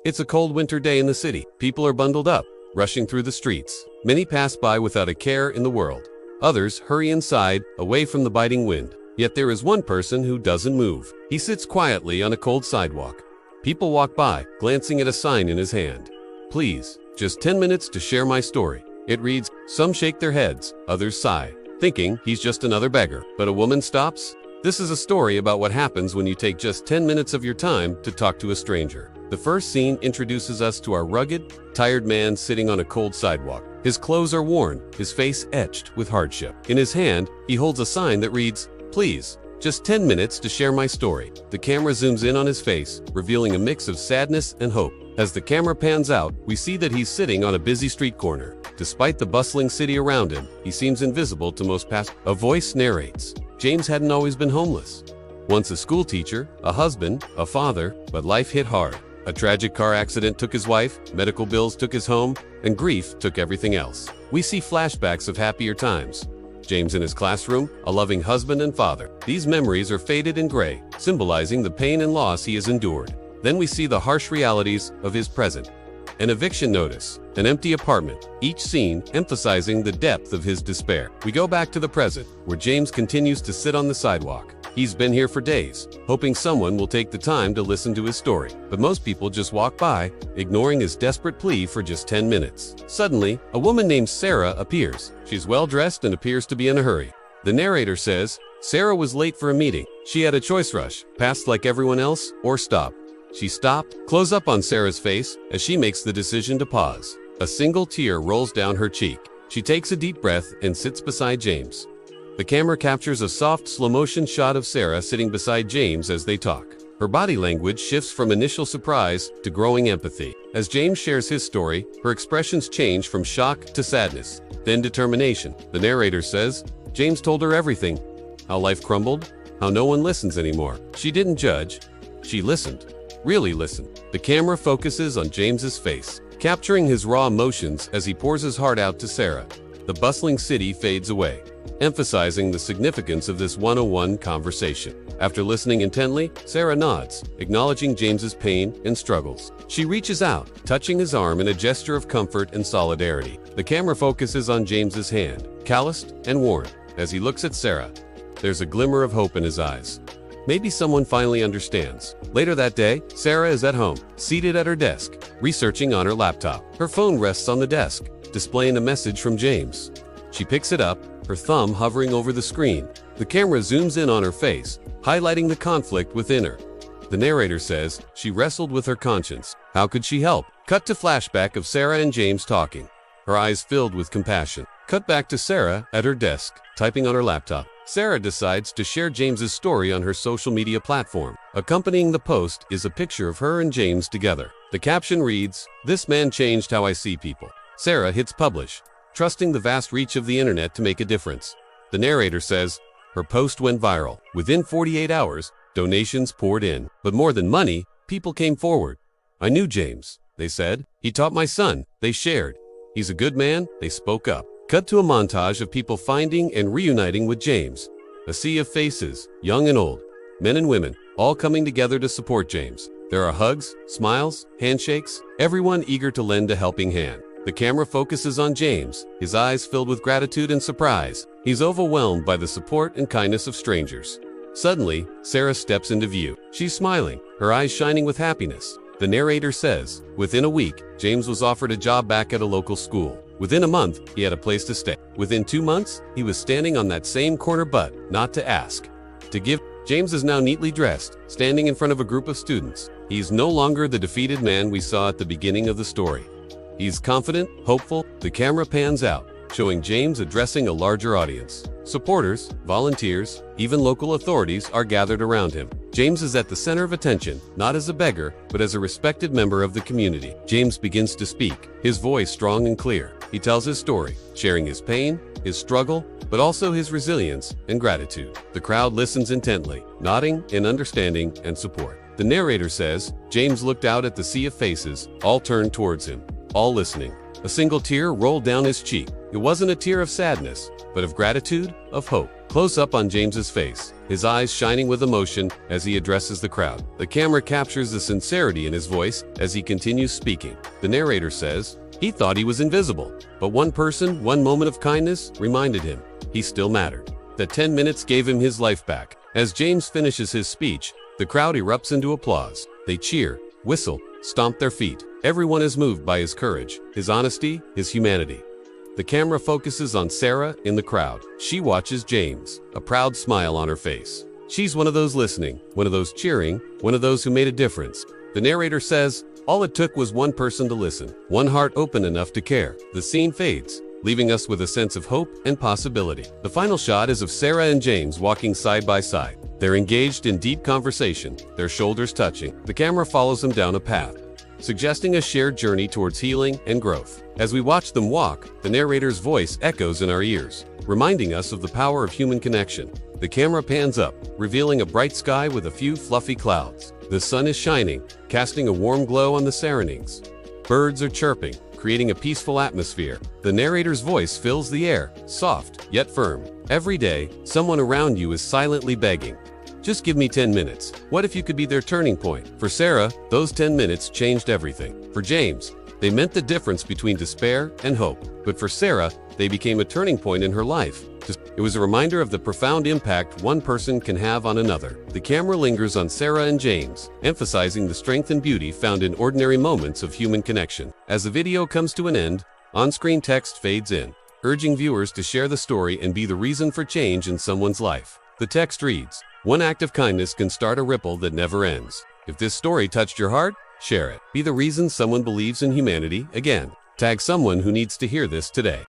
It's a cold winter day in the city. People are bundled up, rushing through the streets. Many pass by without a care in the world. Others hurry inside, away from the biting wind. Yet there is one person who doesn't move. He sits quietly on a cold sidewalk. People walk by, glancing at a sign in his hand. Please, just 10 minutes to share my story. It reads, some shake their heads, others sigh, thinking he's just another beggar. But a woman stops. This is a story about what happens when you take just 10 minutes of your time to talk to a stranger. The first scene introduces us to our rugged, tired man sitting on a cold sidewalk. His clothes are worn, his face etched with hardship. In his hand, he holds a sign that reads, please, just 10 minutes to share my story. The camera zooms in on his face, revealing a mix of sadness and hope. As the camera pans out, we see that he's sitting on a busy street corner. Despite the bustling city around him, he seems invisible to most passers. A voice narrates, James hadn't always been homeless. Once a school teacher, a husband, a father, but life hit hard. A tragic car accident took his wife, medical bills took his home, and grief took everything else. We see flashbacks of happier times. James in his classroom, a loving husband and father. These memories are faded and gray, symbolizing the pain and loss he has endured. Then we see the harsh realities of his present. An eviction notice, an empty apartment, each scene emphasizing the depth of his despair. We go back to the present, where James continues to sit on the sidewalk. He's been here for days, hoping someone will take the time to listen to his story. But most people just walk by, ignoring his desperate plea for just 10 minutes. Suddenly, a woman named Sarah appears. She's well-dressed and appears to be in a hurry. The narrator says, Sarah was late for a meeting. She had a choice rush, pass like everyone else, or stop. She stopped. Close up on Sarah's face as she makes the decision to pause. A single tear rolls down her cheek. She takes a deep breath and sits beside James. The camera captures a soft, slow-motion shot of Sarah sitting beside James as they talk. Her body language shifts from initial surprise to growing empathy. As James shares his story, her expressions change from shock to sadness, then determination. The narrator says, James told her everything. How life crumbled, how no one listens anymore. She didn't judge. She listened. Really listened. The camera focuses on James's face, capturing his raw emotions as he pours his heart out to Sarah. The bustling city fades away, emphasizing the significance of this one-on-one conversation. After listening intently, Sarah nods, acknowledging James's pain and struggles. She reaches out, touching his arm in a gesture of comfort and solidarity. The camera focuses on James's hand, calloused and worn. As he looks at Sarah, there's a glimmer of hope in his eyes. Maybe someone finally understands. Later that day, Sarah is at home, seated at her desk, researching on her laptop. Her phone rests on the desk, displaying a message from James. She picks it up, her thumb hovering over the screen. The camera zooms in on her face, highlighting the conflict within her. The narrator says she wrestled with her conscience. How could she help? Cut to flashback of Sarah and James talking, her eyes filled with compassion. Cut back to Sarah at her desk, typing on her laptop. Sarah decides to share James's story on her social media platform. Accompanying the post is a picture of her and James together. The caption reads, "This man changed how I see people." Sarah hits publish, trusting the vast reach of the internet to make a difference. The narrator says, her post went viral. Within 48 hours, donations poured in. But more than money, people came forward. "I knew James," they said. "He taught my son," they shared. "He's a good man," they spoke up. Cut to a montage of people finding and reuniting with James. A sea of faces, young and old, men and women, all coming together to support James. There are hugs, smiles, handshakes, everyone eager to lend a helping hand. The camera focuses on James, his eyes filled with gratitude and surprise. He's overwhelmed by the support and kindness of strangers. Suddenly, Sarah steps into view. She's smiling, her eyes shining with happiness. The narrator says, within a week, James was offered a job back at a local school. Within a month, he had a place to stay. Within 2 months, he was standing on that same corner, but not to ask, to give. James is now neatly dressed, standing in front of a group of students. He's no longer the defeated man we saw at the beginning of the story. He's confident, hopeful. The camera pans out, showing James addressing a larger audience. Supporters, volunteers, even local authorities are gathered around him. James is at the center of attention, not as a beggar, but as a respected member of the community. James begins to speak, his voice strong and clear. He tells his story, sharing his pain, his struggle, but also his resilience and gratitude. The crowd listens intently, nodding in understanding and support. The narrator says, James looked out at the sea of faces, all turned towards him, all listening. A single tear rolled down his cheek. It wasn't a tear of sadness, but of gratitude, of hope. Close up on James's face, his eyes shining with emotion as he addresses the crowd. The camera captures the sincerity in his voice as he continues speaking. The narrator says, he thought he was invisible, but one person, one moment of kindness reminded him he still mattered. That 10 minutes gave him his life back. As James finishes his speech, the crowd erupts into applause. They cheer, whistle, stomp their feet. Everyone is moved by his courage, his honesty, his humanity. The camera focuses on Sarah in the crowd. She watches James, a proud smile on her face. She's one of those listening, one of those cheering, one of those who made a difference. The narrator says, all it took was one person to listen, one heart open enough to care. The scene fades, leaving us with a sense of hope and possibility. The final shot is of Sarah and James walking side by side. They're engaged in deep conversation, their shoulders touching. The camera follows them down a path, suggesting a shared journey towards healing and growth. As we watch them walk, the narrator's voice echoes in our ears, reminding us of the power of human connection. The camera pans up, revealing a bright sky with a few fluffy clouds. The sun is shining, casting a warm glow on the surroundings. Birds are chirping, creating a peaceful atmosphere. The narrator's voice fills the air, soft yet firm. Every day, someone around you is silently begging, just give me 10 minutes. What if you could be their turning point? For Sarah, those 10 minutes changed everything. For James, they meant the difference between despair and hope. But for Sarah, they became a turning point in her life. It was a reminder of the profound impact one person can have on another. The camera lingers on Sarah and James, emphasizing the strength and beauty found in ordinary moments of human connection. As the video comes to an end, on-screen text fades in, urging viewers to share the story and be the reason for change in someone's life. The text reads, one act of kindness can start a ripple that never ends. If this story touched your heart, share it. Be the reason someone believes in humanity again. Tag someone who needs to hear this today.